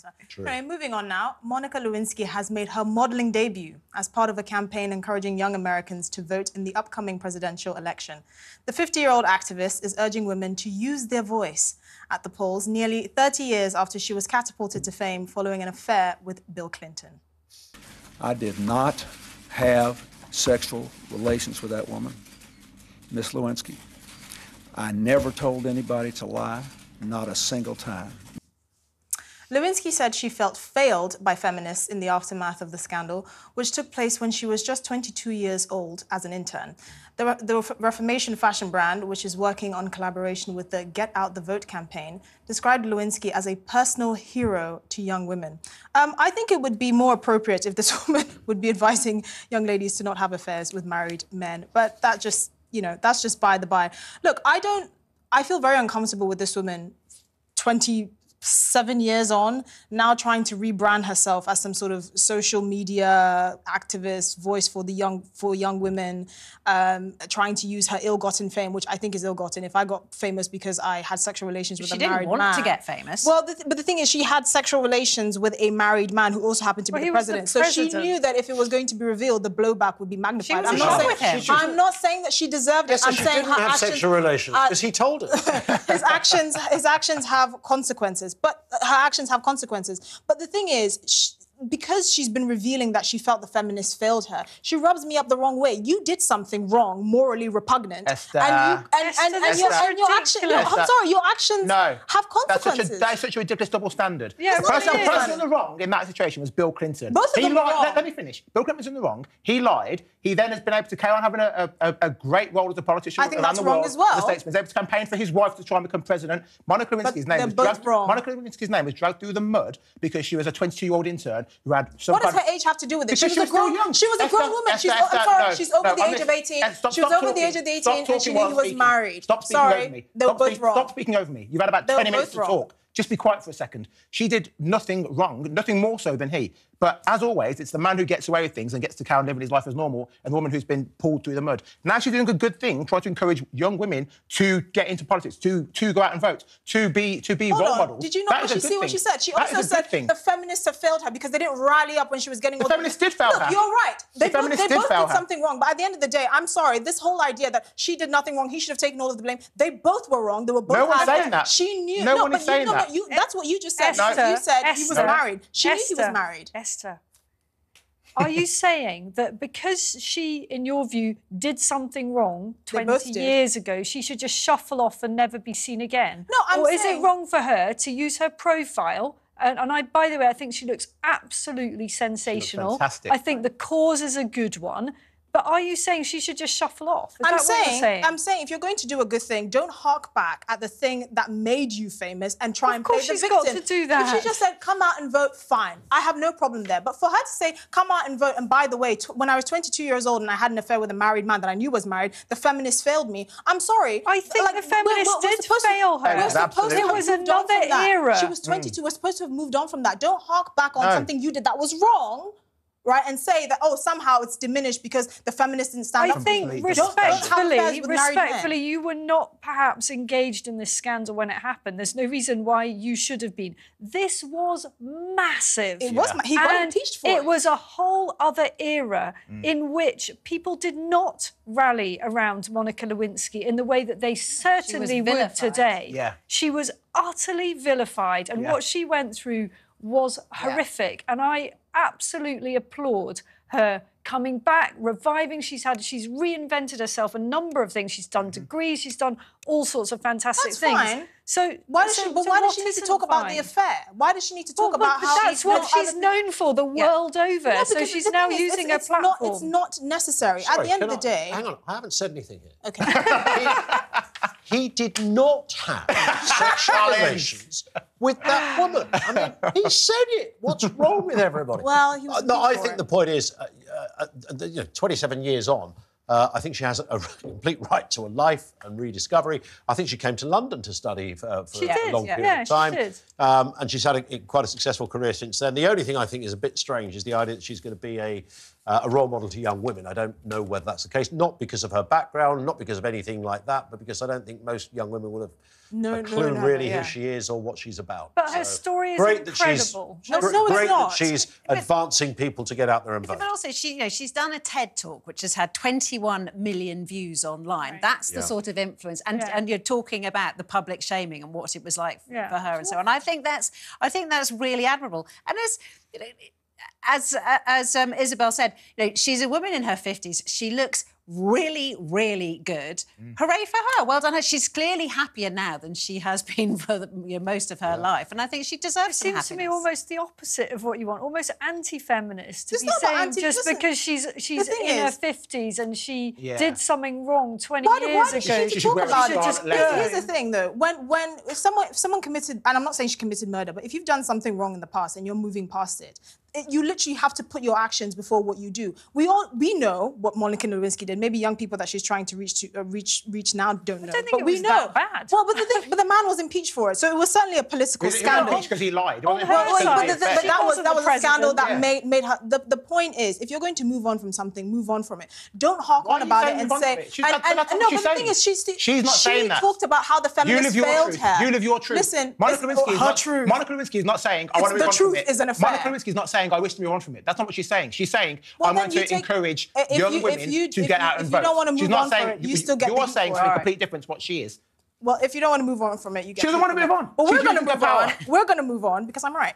matter. True. Anyway, moving on now, Monica Lewinsky has made her modelling debut as part of a campaign encouraging young Americans to vote in the upcoming presidential election. The 50-year-old activist is urging women to use their voice at the polls nearly 30 years after she was catapulted to fame following an affair with Bill Clinton. I did not have sexual relations with that woman, Ms. Lewinsky. I never told anybody to lie, not a single time. Lewinsky said she felt failed by feminists in the aftermath of the scandal, which took place when she was just 22 years old as an intern. The Reformation fashion brand, which is working on collaboration with the Get Out the Vote campaign, described Lewinsky as a personal hero to young women. I think it would be more appropriate if this woman would be advising young ladies to not have affairs with married men, but that just, you know, that's just by the by. Look, I feel very uncomfortable with this woman 27 years on, now trying to rebrand herself as some sort of social media activist, voice for young women, trying to use her ill-gotten fame, which I think is ill-gotten. If I got famous because I had sexual relations with a married man... She didn't want to get famous. Well, but the thing is, she had sexual relations with a married man who also happened to be the president. So she knew that if it was going to be revealed, the blowback would be magnified. I'm not saying that she deserved it. I'm saying her actions... sexual relations, because he told her. His actions have consequences. But her actions have consequences. But the thing is, because she's been revealing that she felt the feminists failed her, she rubs me up the wrong way. You did something wrong, morally repugnant. Esther. And your actions have consequences. That's such a ridiculous double standard. Yeah, the person in the wrong in that situation was Bill Clinton. Both of them were wrong. Let me finish. Bill Clinton was in the wrong. He lied. He then has been able to carry on having a great role as a politician around the world. As well. The statesman. He's able to campaign for his wife to try and become president. Monica Lewinsky's name was dragged through the mud because she was a 22-year-old intern who had some... What does her age have to do with it? Because she was still young. She was a grown woman. She's over the age of 18. She was over the age of 18 and she knew he was married. Stop speaking over me. They were both wrong. Stop speaking over me. You've had about 20 minutes to talk. Just be quiet for a second. She did nothing wrong, nothing more so than he. But as always, it's the man who gets away with things and gets to carry on living his life as normal, and the woman who's been pulled through the mud. Now she's doing a good thing, trying to encourage young women to get into politics, to go out and vote, to be role models. Did you not see what she said? She also said the feminists have failed her because they didn't rally up when she was getting... The feminists did fail her. Look, you're right. They both did something wrong. But at the end of the day, I'm sorry, this whole idea that she did nothing wrong, he should have taken all of the blame, they both were wrong. They were both... No one's saying that. She knew... No one is saying that. That's what you just said. Esther, you said he was married. She knew he was married. Esther, are you saying that because she, in your view, did something wrong 20 years ago, she should just shuffle off and never be seen again? No, I'm saying... Or is it wrong for her to use her profile? And by the way, I think she looks absolutely sensational. She looks fantastic. I think the cause is a good one. But are you saying she should just shuffle off? I'm saying if you're going to do a good thing, don't hark back at the thing that made you famous and try and play the victim. Of course she's got to do that. If she just said, come out and vote, fine. I have no problem there. But for her to say, come out and vote, and by the way, when I was 22 years old and I had an affair with a married man that I knew was married, the feminists failed me. I'm sorry. I think the feminists did fail her. We're supposed to it was another era. She was 22. We're supposed to have moved on from that. Don't hark back on something you did that was wrong. Right, and say that, oh, somehow it's diminished because the feminists didn't stand up. I think, respectfully, you were not perhaps engaged in this scandal when it happened. There's no reason why you should have been. This was massive. It was. He got impeached for it. It was a whole other era in which people did not rally around Monica Lewinsky in the way that they certainly would today. Yeah. She was utterly vilified, and what she went through was horrific. And I absolutely applaud her coming back, reviving. She's reinvented herself, a number of things. She's done degrees, she's done all sorts of fantastic things. Fine. So why does she need to talk about the affair? Why does she need to talk about how... That's what she's known for the world over. No, so she's now using her platform. It's not necessary. At the end of the day... Hang on, I haven't said anything here. OK. He did not have sexual relations with that woman. I mean, he said it. What's wrong with everybody? Well, he was... No, I think the point is, 27 years on, I think she has a complete right to a life and rediscovery. I think she came to London to study for a long period of time. She did. And she's had quite a successful career since then. The only thing I think is a bit strange is the idea that she's going to be a role model to young women. I don't know whether that's the case, not because of her background, not because of anything like that, but because I don't think most young women would have a clue really who she is or what she's about. But her story is incredible. Great that she's advancing people to get out there and vote. But also, she's done a TED Talk, which has had 21 million views online. Right. That's the sort of influence. And you're talking about the public shaming and what it was like for her and so on. I think that's really admirable. And as Isabel said, she's a woman in her 50s. She looks really, really good. Hooray for her. Well done her. She's clearly happier now than she has been for most of her life. And I think she deserves some happiness. It seems to me almost the opposite of what you want, almost anti-feminist to be saying just because she's in her 50s and she did something wrong 20 years ago. She talk about it. Here's the thing, though. If someone committed, and I'm not saying she committed murder, but if you've done something wrong in the past and you're moving past it, you literally have to put your actions before what you do. We know what Monica Lewinsky did. Maybe young people that she's trying to reach now don't know. I don't think it was that bad. Well, but the man was impeached for it, so it was certainly a political scandal. Because he lied. But that was a scandal that made her. The point is, if you're going to move on from something, move on from it. Don't hark on about it and say. But the thing is, she's not saying that. She talked about how the feminists failed her. You live your truth. Listen, Monica Lewinsky is not saying I want to move on from it. The truth is an affair. Monica Lewinsky is not saying I wish to move on from it. That's not what she's saying. She's saying I want to encourage young women to get out and vote. If you don't want to move on from it, you still get. You're saying something completely different to what she is. Well, if you don't want to move on from it, you get. She doesn't want to move on. But we're going to move on. We're going to move on because I'm right.